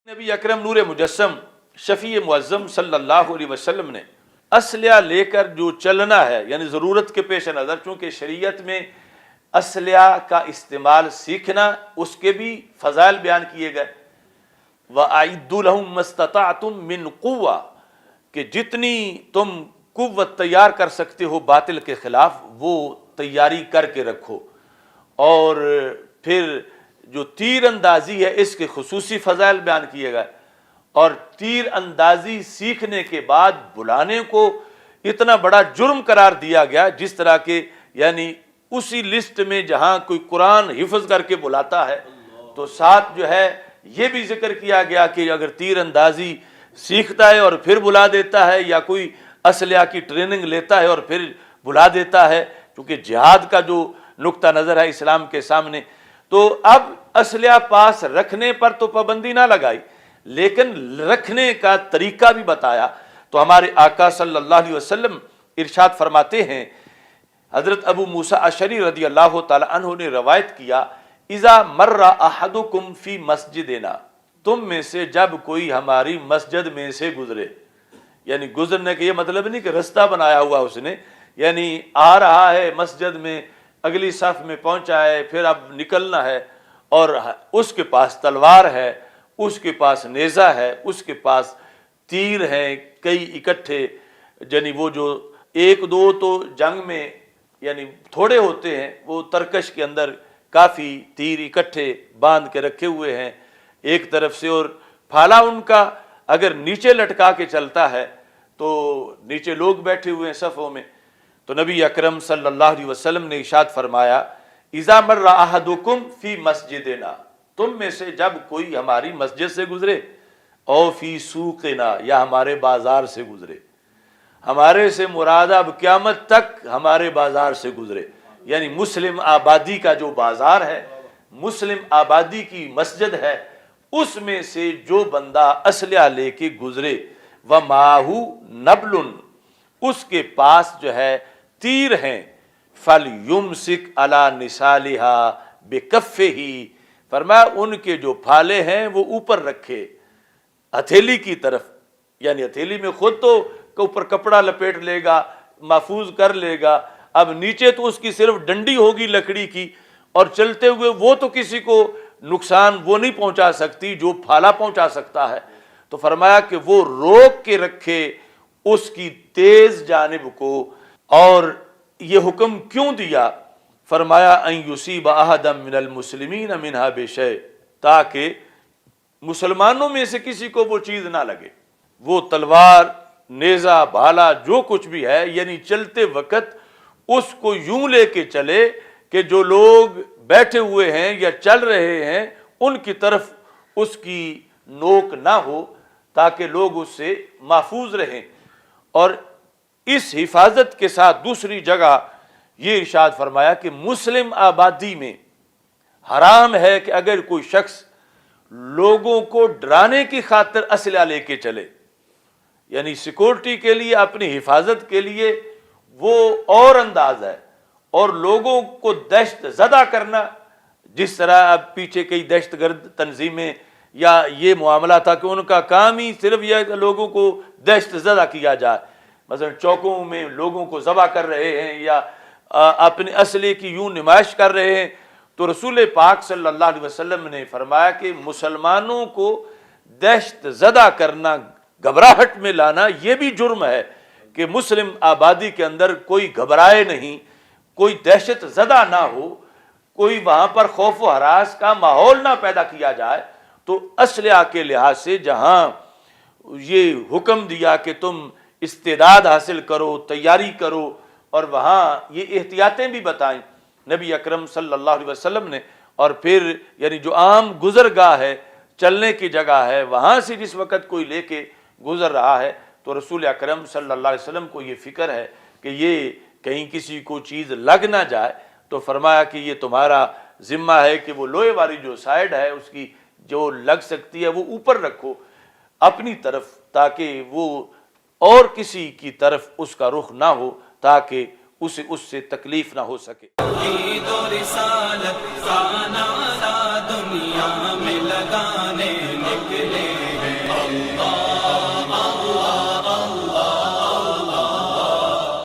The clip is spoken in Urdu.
نبی اکرم نور مجسم شفیع معظم صلی اللہ علیہ وسلم نے اسلحہ لے کر جو چلنا ہے، یعنی ضرورت کے پیش نظر، چونکہ شریعت میں اسلحہ کا استعمال سیکھنا، اس کے بھی فضائل بیان کیے گئے۔ وَأَعِدُّوا لَهُم مَّا اسْتَطَعْتُم مِّن قُوَّةٍ، کہ جتنی تم قوت تیار کر سکتے ہو باطل کے خلاف وہ تیاری کر کے رکھو۔ اور پھر جو تیر اندازی ہے اس کے خصوصی فضائل بیان کیے گئے، اور تیر اندازی سیکھنے کے بعد بلانے کو اتنا بڑا جرم قرار دیا گیا، جس طرح کے یعنی اسی لسٹ میں جہاں کوئی قرآن حفظ کر کے بلاتا ہے تو ساتھ جو ہے یہ بھی ذکر کیا گیا کہ اگر تیر اندازی سیکھتا ہے اور پھر بلا دیتا ہے، یا کوئی اسلحہ کی ٹریننگ لیتا ہے اور پھر بلا دیتا ہے، کیونکہ جہاد کا جو نقطہ نظر ہے اسلام کے سامنے، تو اب اسلحہ پاس رکھنے پر تو پابندی نہ لگائی، لیکن رکھنے کا طریقہ بھی بتایا۔ تو ہمارے آقا صلی اللہ علیہ وسلم ارشاد فرماتے ہیں، حضرت ابو موسیٰ اشعری رضی اللہ تعالی عنہ نے روایت کیا، اذا مر احدکم فی مسجدنا، تم میں سے جب کوئی ہماری مسجد میں سے گزرے، یعنی گزرنے کا یہ مطلب نہیں کہ رستہ بنایا ہوا اس نے، یعنی آ رہا ہے مسجد میں، اگلی صف میں پہنچا ہے، پھر اب نکلنا ہے، اور اس کے پاس تلوار ہے، اس کے پاس نیزہ ہے، اس کے پاس تیر ہیں کئی اکٹھے، یعنی وہ جو ایک دو تو جنگ میں یعنی تھوڑے ہوتے ہیں، وہ ترکش کے اندر کافی تیر اکٹھے باندھ کے رکھے ہوئے ہیں ایک طرف سے، اور پھالا ان کا اگر نیچے لٹکا کے چلتا ہے تو نیچے لوگ بیٹھے ہوئے ہیں صفوں میں۔ تو نبی اکرم صلی اللہ علیہ وسلم نے ارشاد فرمایا، اذا مر احدکم فی مسجدنا، تم میں سے جب کوئی ہماری مسجد سے گزرے، او فی سوقنا، یا ہمارے بازار سے گزرے، ہمارے سے مراد اب قیامت تک ہمارے بازار سے گزرے، یعنی مسلم آبادی کا جو بازار ہے، مسلم آبادی کی مسجد ہے، اس میں سے جو بندہ اسلحہ لے کے گزرے، وَمَعَهُ نَبْلٌ، اس کے پاس جو ہے تیر ہیں، فَلْيُمْسِكْ عَلَى نِسَالِهَا بِكَفِّهِ، فرمایا ان کے جو پھالے ہیں وہ اوپر رکھے ہتھیلی کی طرف، یعنی ہتھیلی میں خود تو اوپر کپڑا لپیٹ لے گا، محفوظ کر لے گا، اب نیچے تو اس کی صرف ڈنڈی ہوگی لکڑی کی، اور چلتے ہوئے وہ تو کسی کو نقصان وہ نہیں پہنچا سکتی جو پھالا پہنچا سکتا ہے۔ تو فرمایا کہ وہ روک کے رکھے اس کی تیز جانب کو۔ اور یہ حکم کیوں دیا؟ فرمایا ان یصیب احدا من المسلمین منها بشیء، تاکہ مسلمانوں میں سے کسی کو وہ چیز نہ لگے، وہ تلوار، نیزہ، بھالا جو کچھ بھی ہے، یعنی چلتے وقت اس کو یوں لے کے چلے کہ جو لوگ بیٹھے ہوئے ہیں یا چل رہے ہیں ان کی طرف اس کی نوک نہ ہو، تاکہ لوگ اس سے محفوظ رہیں۔ اور اس حفاظت کے ساتھ دوسری جگہ یہ ارشاد فرمایا کہ مسلم آبادی میں حرام ہے کہ اگر کوئی شخص لوگوں کو ڈرانے کی خاطر اسلحہ لے کے چلے، یعنی سیکورٹی کے لیے، اپنی حفاظت کے لیے وہ اور انداز ہے، اور لوگوں کو دہشت زدہ کرنا، جس طرح اب پیچھے کئی دہشت گرد تنظیمیں یا یہ معاملہ تھا کہ ان کا کام ہی صرف یہ کہ لوگوں کو دہشت زدہ کیا جائے، مثلا چوکوں میں لوگوں کو ذبح کر رہے ہیں یا اپنے اسلحے کی یوں نمائش کر رہے ہیں۔ تو رسول پاک صلی اللہ علیہ وسلم نے فرمایا کہ مسلمانوں کو دہشت زدہ کرنا، گھبراہٹ میں لانا، یہ بھی جرم ہے کہ مسلم آبادی کے اندر کوئی گھبرائے نہیں، کوئی دہشت زدہ نہ ہو، کوئی وہاں پر خوف و ہراس کا ماحول نہ پیدا کیا جائے۔ تو اسلحہ کے لحاظ سے جہاں یہ حکم دیا کہ تم استعداد حاصل کرو، تیاری کرو، اور وہاں یہ احتیاطیں بھی بتائیں نبی اکرم صلی اللہ علیہ وسلم نے، اور پھر یعنی جو عام گزرگاہ ہے، چلنے کی جگہ ہے، وہاں سے جس وقت کوئی لے کے گزر رہا ہے تو رسول اکرم صلی اللہ علیہ وسلم کو یہ فکر ہے کہ یہ کہیں کسی کو چیز لگ نہ جائے، تو فرمایا کہ یہ تمہارا ذمہ ہے کہ وہ لوہے والی جو سائڈ ہے اس کی جو لگ سکتی ہے وہ اوپر رکھو اپنی طرف، تاکہ وہ اور کسی کی طرف اس کا رخ نہ ہو، تاکہ اسے اس سے تکلیف نہ ہو سکے۔